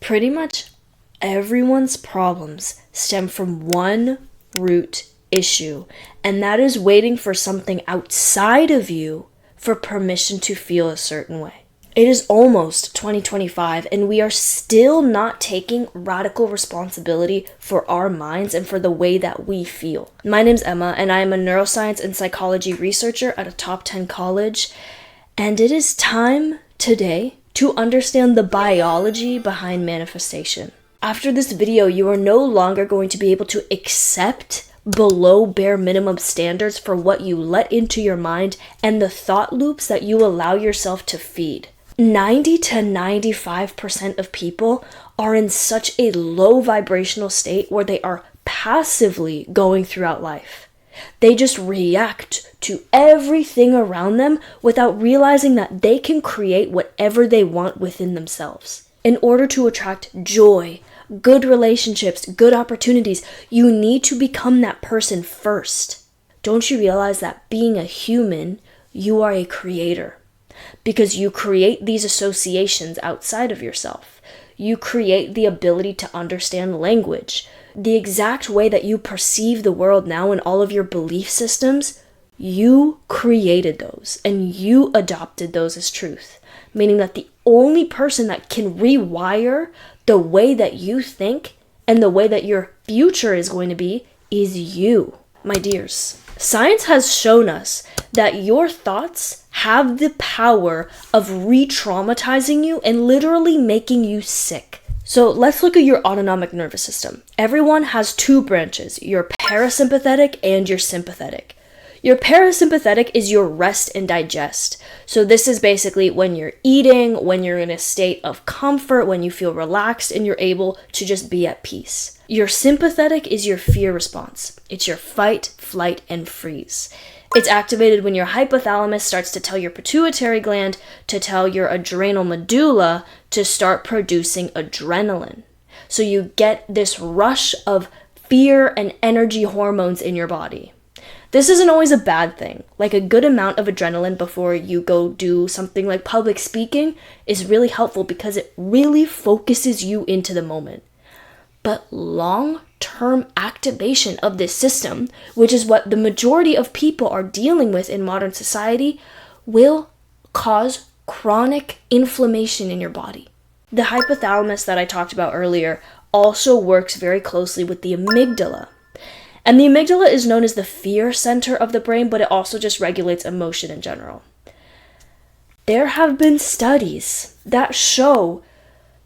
Pretty much everyone's problems stem from one root issue, and that is waiting for something outside of you for permission to feel a certain way. It is almost 2025, and we are still not taking radical responsibility for our minds and for the way that we feel. My name's Emma, and I am a neuroscience and psychology researcher at a top 10 college, and it is time today to understand the biology behind manifestation. After this video, you are no longer going to be able to accept below bare minimum standards for what you let into your mind and the thought loops that you allow yourself to feed. 90 to 95% of people are in such a low vibrational state where they are passively going throughout life. They just react to everything around them without realizing that they can create whatever they want within themselves. In order to attract joy, good relationships, good opportunities, you need to become that person first. Don't you realize that being a human, you are a creator? Because you create these associations outside of yourself. You create the ability to understand language. The exact way that you perceive the world now and all of your belief systems, you created those and you adopted those as truth. Meaning that the only person that can rewire the way that you think and the way that your future is going to be is you. My dears, science has shown us that your thoughts have the power of re-traumatizing you and literally making you sick. So let's look at your autonomic nervous system. Everyone has two branches, your parasympathetic and your sympathetic. Your parasympathetic is your rest and digest. So this is basically when you're eating, when you're in a state of comfort, when you feel relaxed and you're able to just be at peace. Your sympathetic is your fear response. It's your fight, flight, and freeze. It's activated when your hypothalamus starts to tell your pituitary gland to tell your adrenal medulla to start producing adrenaline. So you get this rush of fear and energy hormones in your body. This isn't always a bad thing. Like a good amount of adrenaline before you go do something like public speaking is really helpful because it really focuses you into the moment. But long-term activation of this system, which is what the majority of people are dealing with in modern society, will cause chronic inflammation in your body. The hypothalamus that I talked about earlier also works very closely with the amygdala. And the amygdala is known as the fear center of the brain, but it also just regulates emotion in general. There have been studies that show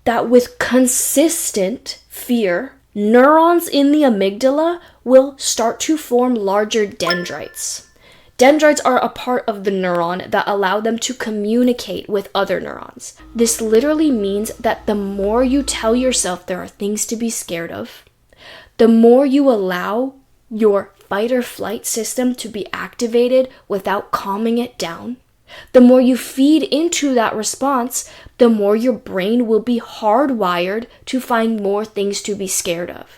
that with consistent fear, neurons in the amygdala will start to form larger dendrites. Dendrites are a part of the neuron that allow them to communicate with other neurons. This literally means that the more you tell yourself there are things to be scared of, the more you allow your fight or flight system to be activated without calming it down, the more you feed into that response, the more your brain will be hardwired to find more things to be scared of.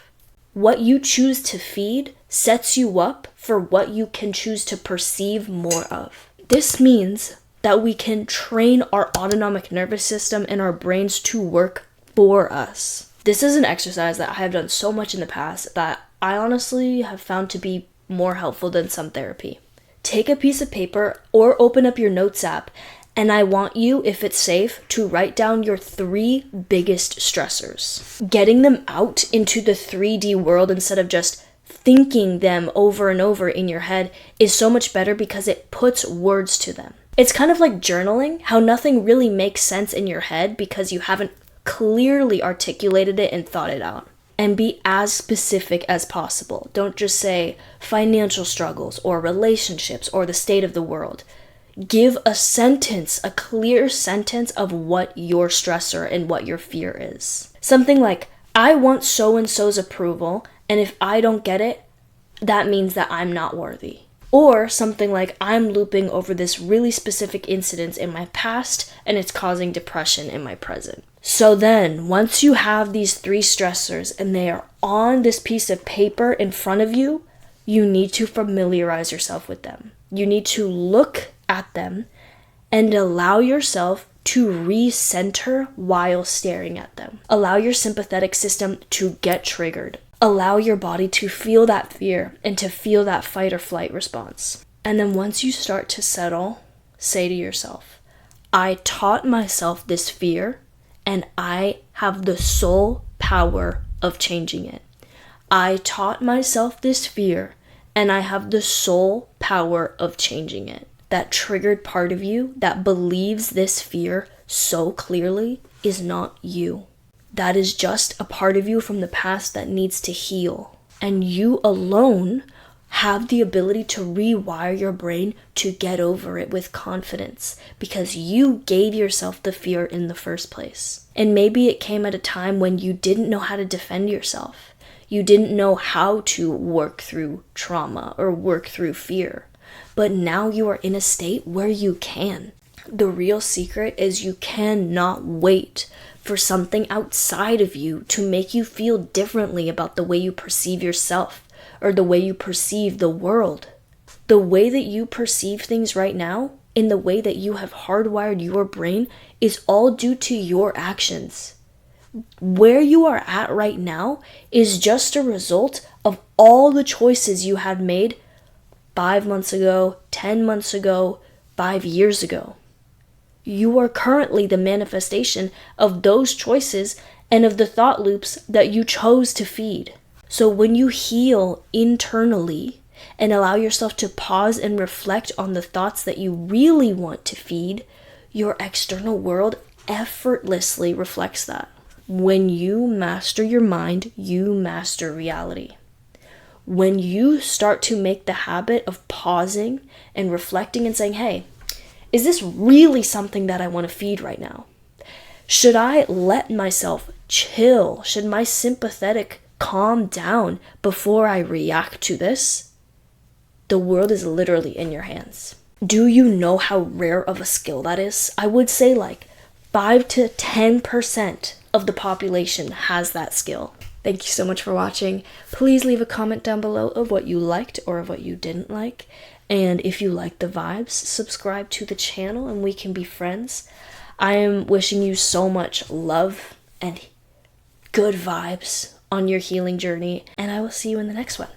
What you choose to feed sets you up for what you can choose to perceive more of. This means that we can train our autonomic nervous system and our brains to work for us. This is an exercise that I have done so much in the past that I honestly have found to be more helpful than some therapy. Take a piece of paper or open up your notes app, and I want you, if it's safe, to write down your 3 biggest stressors. Getting them out into the 3D world instead of just thinking them over and over in your head is so much better because it puts words to them. It's kind of like journaling, how nothing really makes sense in your head because you haven't clearly articulated it and thought it out. And be as specific as possible. Don't just say financial struggles or relationships or the state of the world. Give a sentence, a clear sentence of what your stressor and what your fear is. Something like, I want so-and-so's approval, and if I don't get it, that means that I'm not worthy. Or something like, I'm looping over this really specific incident in my past, and it's causing depression in my present. So then, once you have these 3 stressors and they are on this piece of paper in front of you, you need to familiarize yourself with them. You need to look at them and allow yourself to recenter while staring at them. Allow your sympathetic system to get triggered. Allow your body to feel that fear and to feel that fight or flight response. And then once you start to settle, say to yourself, I taught myself this fear and I have the sole power of changing it. I taught myself this fear and I have the sole power of changing it. That triggered part of you that believes this fear so clearly is not you. That is just a part of you from the past that needs to heal. And you alone have the ability to rewire your brain to get over it with confidence because you gave yourself the fear in the first place. And maybe it came at a time when you didn't know how to defend yourself. You didn't know how to work through trauma or work through fear. But now you are in a state where you can. The real secret is you cannot wait for something outside of you to make you feel differently about the way you perceive yourself or the way you perceive the world. The way that you perceive things right now, in the way that you have hardwired your brain, is all due to your actions. Where you are at right now is just a result of all the choices you had made 5 months ago, 10 months ago, 5 years ago. You are currently the manifestation of those choices and of the thought loops that you chose to feed. So when you heal internally and allow yourself to pause and reflect on the thoughts that you really want to feed, your external world effortlessly reflects that. When you master your mind, you master reality. When you start to make the habit of pausing and reflecting and saying, hey, is this really something that I want to feed right now? Should I let myself chill? Should my sympathetic calm down before I react to this? The world is literally in your hands. Do you know how rare of a skill that is? I would say like 5 to 10% of the population has that skill. Thank you so much for watching. Please leave a comment down below of what you liked or of what you didn't like. And if you like the vibes, subscribe to the channel and we can be friends. I am wishing you so much love and good vibes on your healing journey, and I will see you in the next one.